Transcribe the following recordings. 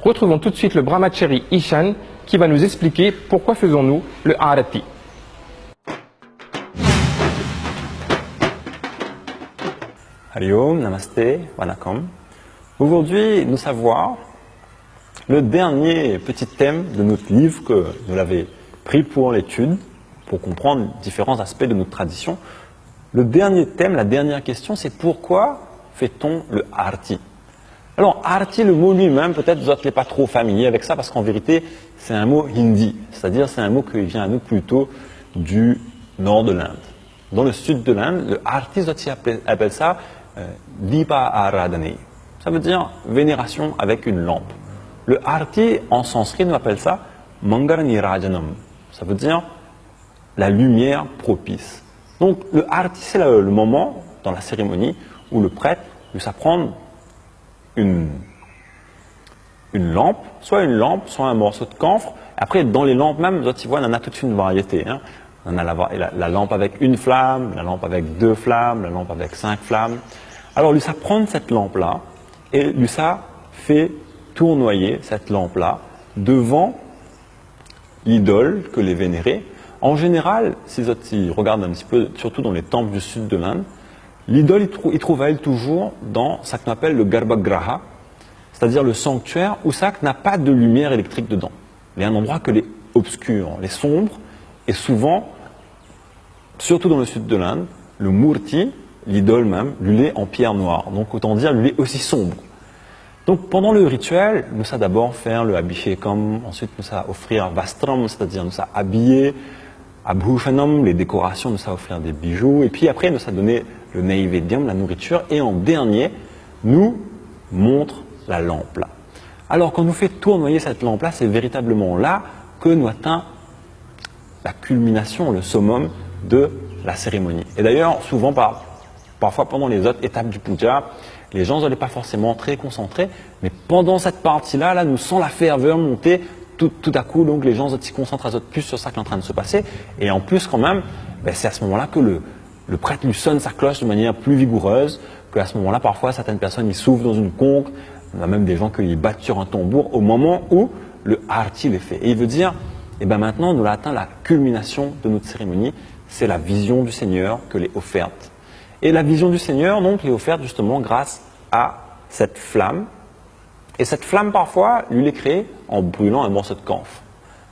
Retrouvons tout de suite le brahmachari Ishan qui va nous expliquer pourquoi faisons-nous le Arati. Hariom, Namaste, Vanakkam. Aujourd'hui, nous allons voir le dernier petit thème de notre livre que nous l'avons pris pour l'étude, pour comprendre différents aspects de notre tradition. Le dernier thème, la dernière question, c'est pourquoi fait-on le Arati? Alors, Arati, le mot lui-même, peut-être vous n'êtes pas trop familier avec ça, parce qu'en vérité, c'est un mot hindi, c'est-à-dire c'est un mot qui vient à nous plutôt du nord de l'Inde. Dans le sud de l'Inde, le Arati, ils appellent ça Dipa Aradhane. Ça veut dire vénération avec une lampe. Le Arati, en sanskrit, on appelle ça Mangalanirajanam. Ça veut dire la lumière propice. Donc, le Arati, c'est le moment dans la cérémonie où le prêtre lui s'apprend une lampe, soit un morceau de camphre. Après, dans les lampes même, vous voyez, on en a toute une variété. Hein. On a la lampe avec une flamme, la lampe avec 2 flammes, la lampe avec 5 flammes. Alors, lui, ça prend cette lampe-là et lui, ça fait tournoyer cette lampe-là devant l'idole que les vénérés. En général, si vous regardez un petit peu, surtout dans les temples du sud de l'Inde, l'idole, il trouve à elle toujours dans ce qu'on appelle le Garbhagraha, c'est-à-dire le sanctuaire où ça n'a pas de lumière électrique dedans. Il y a un endroit que les obscurs, les sombres, et souvent, surtout dans le sud de l'Inde, le murti, l'idole même, lui est en pierre noire. Donc autant dire, lui est aussi sombre. Donc pendant le rituel, nous allons d'abord faire le abhishekam, ensuite nous allons offrir vastram, c'est-à-dire nous allons habiller, abhushanam, les décorations, nous allons offrir des bijoux, et puis après nous allons donner le naivedyam, la nourriture, et en dernier, nous montre la lampe là. Alors quand nous fait tournoyer cette lampe là, c'est véritablement là que nous atteint la culmination, le summum de la cérémonie. Et d'ailleurs, souvent, parfois pendant les autres étapes du puja, les gens n'allaient pas forcément très concentrés, mais pendant cette partie-là, là, nous sent la ferveur monter tout à coup, donc les gens s'y concentrent plus sur ça qui est en train de se passer. Et en plus, quand même, c'est à ce moment-là que le prêtre lui sonne sa cloche de manière plus vigoureuse, qu'à ce moment-là, parfois, certaines personnes, ils soufflent dans une conque, on a même des gens qui battent sur un tambour au moment où le Arati est fait. Et il veut dire, maintenant, nous avons atteint la culmination de notre cérémonie, c'est la vision du Seigneur que l'est offerte. Et la vision du Seigneur, donc, est offerte justement grâce à cette flamme. Et cette flamme, parfois, lui est créée en brûlant un morceau de camphre.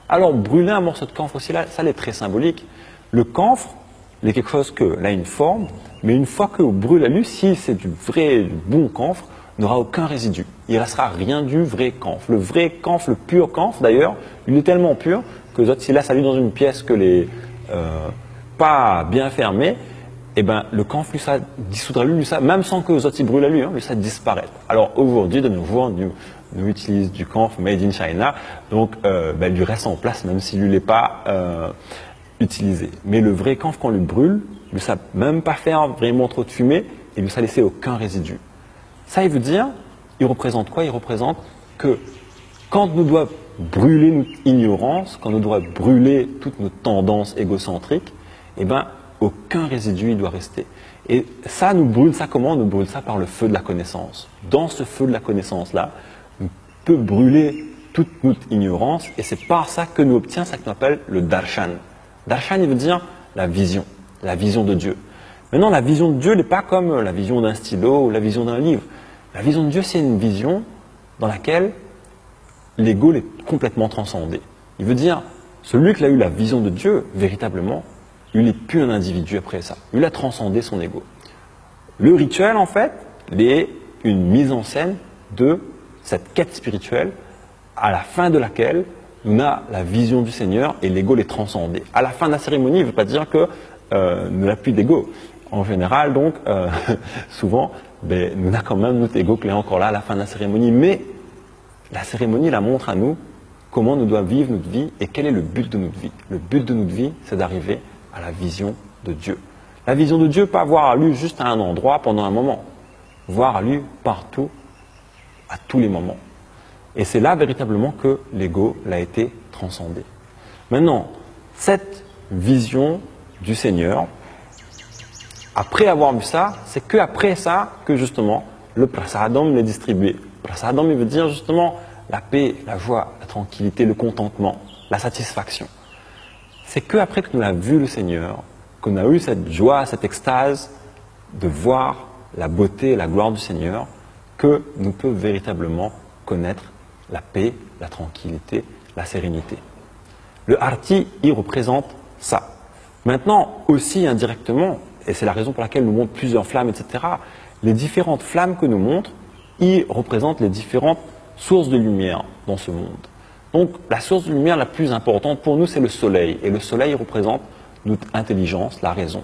Alors, brûler un morceau de camphre aussi, là, ça est très symbolique. Le camphre, il est quelque chose que, là, une forme, mais une fois qu'on brûle la lui, si c'est du bon camphre, il n'aura aucun résidu. Il ne restera rien du vrai camphre. Le vrai camphre, le pur camphre, d'ailleurs, il est tellement pur que les autres, s'il laisse aller dans une pièce que les pas bien fermée, le camphre, lui, ça dissoudra lui, ça, même sans que les autres brûlent à lui, lui, ça disparaît. Alors aujourd'hui, de nos jours, nous utilisons du camphre made in China, donc lui reste en place, même s'il ne l'est pas utilisé. Mais le vrai camphre, quand on le brûle, lui, ça même pas faire vraiment trop de fumée, et lui, ça laisser aucun résidu. Ça, il veut dire, il représente quoi? Il représente que quand nous devons brûler notre ignorance, quand nous devons brûler toute notre tendance égocentrique, aucun résidu il doit rester. Et ça, nous brûle ça comment? Nous brûle ça par le feu de la connaissance. Dans ce feu de la connaissance-là, nous peut brûler toute notre ignorance, et c'est par ça que nous obtenons ce qu'on appelle le darshan. Darshan, il veut dire la vision de Dieu. Maintenant, la vision de Dieu n'est pas comme la vision d'un stylo ou la vision d'un livre. La vision de Dieu, c'est une vision dans laquelle l'ego est complètement transcendé. Il veut dire, celui qui a eu la vision de Dieu, véritablement, il n'est plus un individu après ça. Il a transcendé son ego. Le rituel, en fait, est une mise en scène de cette quête spirituelle à la fin de laquelle on a la vision du Seigneur et l'ego est transcendé. À la fin de la cérémonie, il ne veut pas dire que nous n'avons plus d'ego. En général, donc, souvent, nous avons quand même notre ego qui est encore là à la fin de la cérémonie. Mais la cérémonie la montre à nous comment nous devons vivre notre vie et quel est le but de notre vie. Le but de notre vie, c'est d'arriver à la vision de Dieu. La vision de Dieu, pas voir à lui juste à un endroit pendant un moment. Voir à lui partout, à tous les moments. Et c'est là véritablement que l'ego l'a été transcendé. Maintenant, cette vision du Seigneur, après avoir vu ça, c'est qu'après ça que justement le prasadam est distribué. Prasadam, il veut dire justement la paix, la joie, la tranquillité, le contentement, la satisfaction. C'est qu'après que nous avons vu le Seigneur, qu'on a eu cette joie, cette extase de voir la beauté et la gloire du Seigneur, que nous pouvons véritablement connaître la paix, la tranquillité, la sérénité. Le Arti, il représente ça. Maintenant, aussi indirectement, et c'est la raison pour laquelle nous montrons plusieurs flammes, etc., les différentes flammes que nous montrent, ils représentent les différentes sources de lumière dans ce monde. Donc, la source de lumière la plus importante pour nous, c'est le soleil. Et le soleil représente notre intelligence, la raison.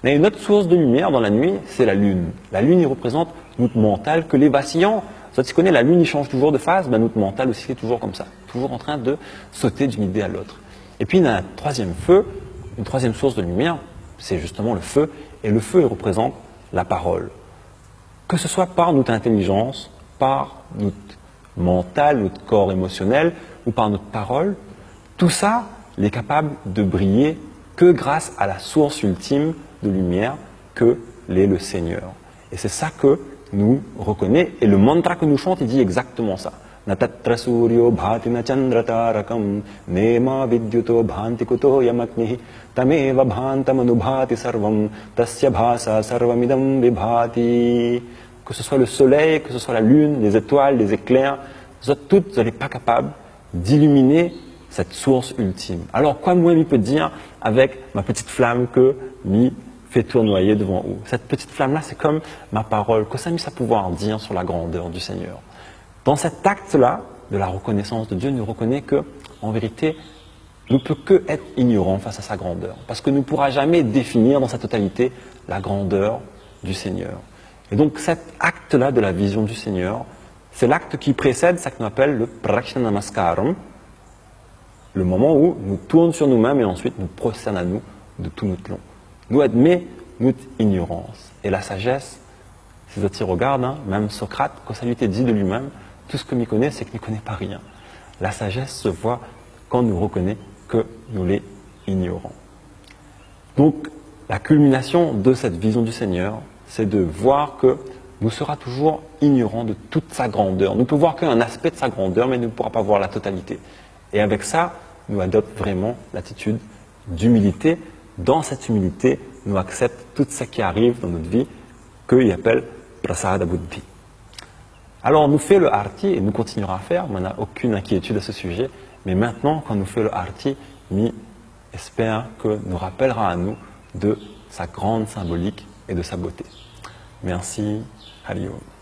Mais une autre source de lumière dans la nuit, c'est la lune. La lune, il représente notre mental, que les vacillants, ça tu connais, la lune, il change toujours de phase, ben notre mental aussi est toujours comme ça, toujours en train de sauter d'une idée à l'autre. Et puis, il y a un troisième feu, une troisième source de lumière, c'est justement le feu. Et le feu, il représente la parole. Que ce soit par notre intelligence, par notre mental, notre corps émotionnel, ou par notre parole, tout ça, il est capable de briller que grâce à la source ultime de lumière que l'est le Seigneur. Et c'est ça que nous reconnaissons. Et le mantra que nous chantons, il dit exactement ça. Natatra suryo bhatina chandratarakam nema vidyuto bhanti kuto yamaknihi tameva bhantam anubhati sarvam tasya bhasa sarvamidam vibhati. Que ce soit le soleil, que ce soit la lune, les étoiles, les éclairs, toutes, vous n'êtes pas capables d'illuminer cette source ultime. Alors, quoi moi, il peut dire avec ma petite flamme que m'y fait tournoyer devant vous. Cette petite flamme-là, c'est comme ma parole, que ça m'y a pouvoir dire sur la grandeur du Seigneur. Dans cet acte-là, de la reconnaissance de Dieu, nous reconnaît que, en vérité, nous ne peut que être ignorants face à sa grandeur. Parce que nous ne pourra jamais définir dans sa totalité la grandeur du Seigneur. Et donc, cet acte-là de la vision du Seigneur, c'est l'acte qui précède ce qu'on appelle le Prakshana Namaskaram, le moment où nous tournons sur nous-mêmes et ensuite nous prosternons à nous de tout notre long. Nous admettons notre ignorance. Et la sagesse, si vous regardez, même Socrate, quand ça lui était dit de lui-même, tout ce que m'y connaît, c'est qu'il n'y connaît pas rien. La sagesse se voit quand nous reconnaît que nous les ignorons. Donc, la culmination de cette vision du Seigneur, c'est de voir que nous sera toujours ignorants de toute sa grandeur. Nous ne pouvons voir qu'un aspect de sa grandeur, mais nous ne pourrons pas voir la totalité. Et avec ça, nous adoptons vraiment l'attitude d'humilité. Dans cette humilité, nous acceptons tout ce qui arrive dans notre vie, qu'il appelle prasada buddhi. Alors, nous faisons le arti, et nous continuerons à faire, on n'a aucune inquiétude à ce sujet, mais maintenant, quand nous faisons le arti, nous espérons que nous rappellera à nous de sa grande symbolique et de sa beauté. Merci, Hari Om.